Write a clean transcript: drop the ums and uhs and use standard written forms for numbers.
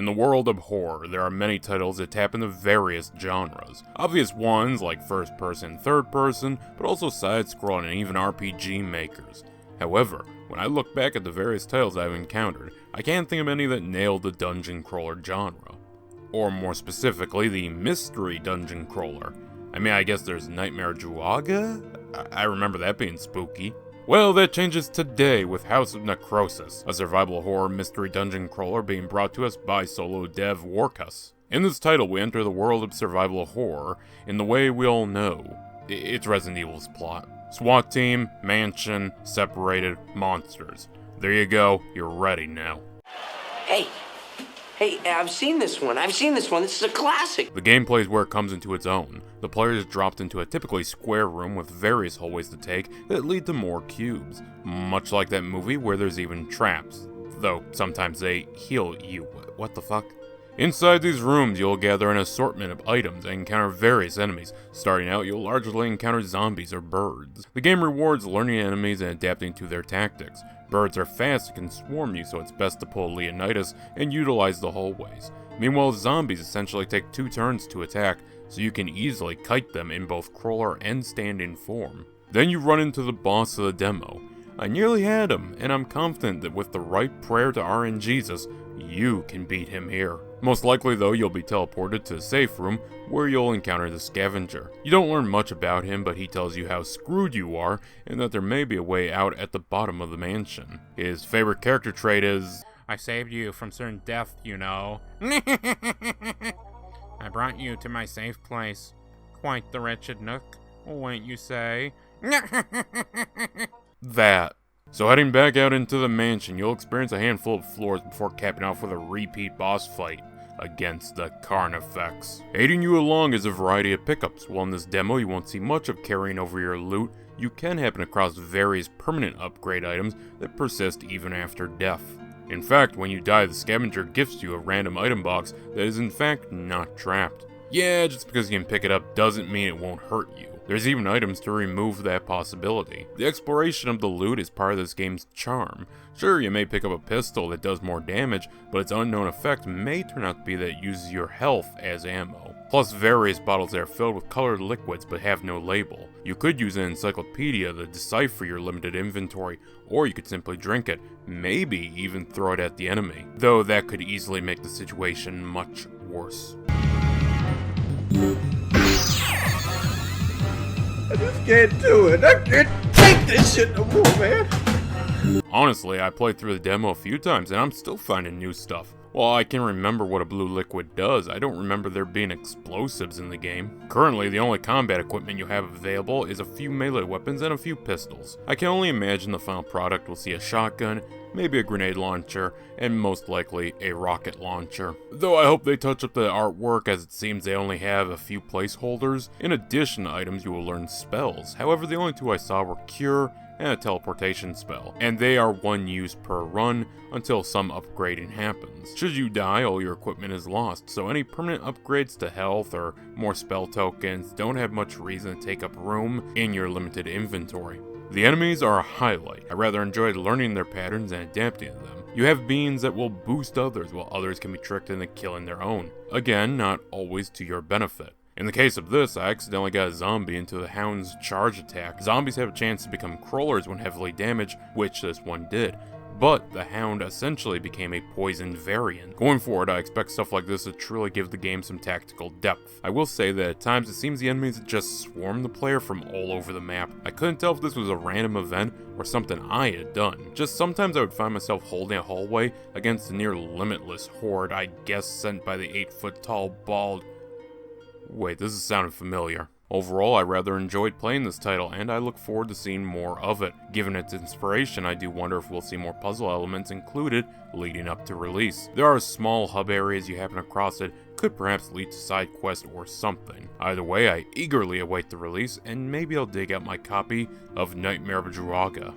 the world of horror, there are many titles that tap into various genres. Obvious ones like first-person, third-person, but also side-scrolling and even RPG makers. However, when I look back at the various titles I've encountered, I can't think of any that nailed the dungeon crawler genre. Or more specifically, the mystery dungeon crawler. I mean, I guess there's Nightmare Druaga? I remember that being spooky. Well, that changes today with House of Necrosis, a survival horror mystery dungeon crawler being brought to us by solo dev Warcus. In this title, we enter the world of survival horror in the way we all know. It's Resident Evil's plot. SWAT team, mansion, separated, monsters. There you go, you're ready now. Hey, I've seen this one. This is a classic. The gameplay is where it comes into its own. The player is dropped into a typically square room with various hallways to take that lead to more cubes. Much like that movie where there's even traps. Though sometimes they heal you. What the fuck? Inside these rooms, you'll gather an assortment of items and encounter various enemies. Starting out, you'll largely encounter zombies or birds. The game rewards learning enemies and adapting to their tactics. Birds are fast and can swarm you, so it's best to pull Leonidas and utilize the hallways. Meanwhile, zombies essentially take 2 turns to attack, so you can easily kite them in both crawler and standing form. Then you run into the boss of the demo. I nearly had him, and I'm confident that with the right prayer to RNGesus, you can beat him here. Most likely though, you'll be teleported to the safe room where you'll encounter the scavenger. You don't learn much about him, but he tells you how screwed you are and that there may be a way out at the bottom of the mansion. His favorite character trait is, "I saved you from certain death, you know." "I brought you to my safe place. Quite the wretched nook, wouldn't you say?" That. So heading back out into the mansion, you'll experience a handful of floors before capping off with a repeat boss fight against the Carnifex. Aiding you along is a variety of pickups. While in this demo you won't see much of carrying over your loot, you can happen across various permanent upgrade items that persist even after death. In fact, when you die, the scavenger gifts you a random item box that is in fact not trapped. Yeah, just because you can pick it up doesn't mean it won't hurt you. There's even items to remove that possibility. The exploration of the loot is part of this game's charm. Sure, you may pick up a pistol that does more damage, but its unknown effect may turn out to be that it uses your health as ammo. Plus various bottles that are filled with colored liquids but have no label. You could use an encyclopedia to decipher your limited inventory, or you could simply drink it, maybe even throw it at the enemy. Though that could easily make the situation much worse. I just can't do it. I can't take this shit no more, man. Honestly, I played through the demo a few times and I'm still finding new stuff. While I can remember what a blue liquid does, I don't remember there being explosives in the game. Currently, the only combat equipment you have available is a few melee weapons and a few pistols. I can only imagine the final product will see a shotgun, maybe a grenade launcher, and most likely a rocket launcher. Though I hope they touch up the artwork, as it seems they only have a few placeholders. In addition to items, you will learn spells. However, the only 2 I saw were Cure and a teleportation spell, and they are 1 use per run until some upgrading happens. Should you die, all your equipment is lost, so any permanent upgrades to health or more spell tokens don't have much reason to take up room in your limited inventory. The enemies are a highlight. I rather enjoyed learning their patterns and adapting to them. You have beings that will boost others, while others can be tricked into killing their own. Again, not always to your benefit. In the case of this, I accidentally got a zombie into the Hound's charge attack. Zombies have a chance to become crawlers when heavily damaged, which this one did. But the Hound essentially became a poisoned variant. Going forward, I expect stuff like this to truly give the game some tactical depth. I will say that at times it seems the enemies just swarm the player from all over the map. I couldn't tell if this was a random event or something I had done. Just sometimes I would find myself holding a hallway against a near limitless horde, I guess sent by the 8-foot-tall bald... Wait, this is sounding familiar. Overall, I rather enjoyed playing this title, and I look forward to seeing more of it. Given its inspiration, I do wonder if we'll see more puzzle elements included leading up to release. There are small hub areas you happen across that could perhaps lead to side quest or something. Either way, I eagerly await the release, and maybe I'll dig out my copy of Nightmare Druaga.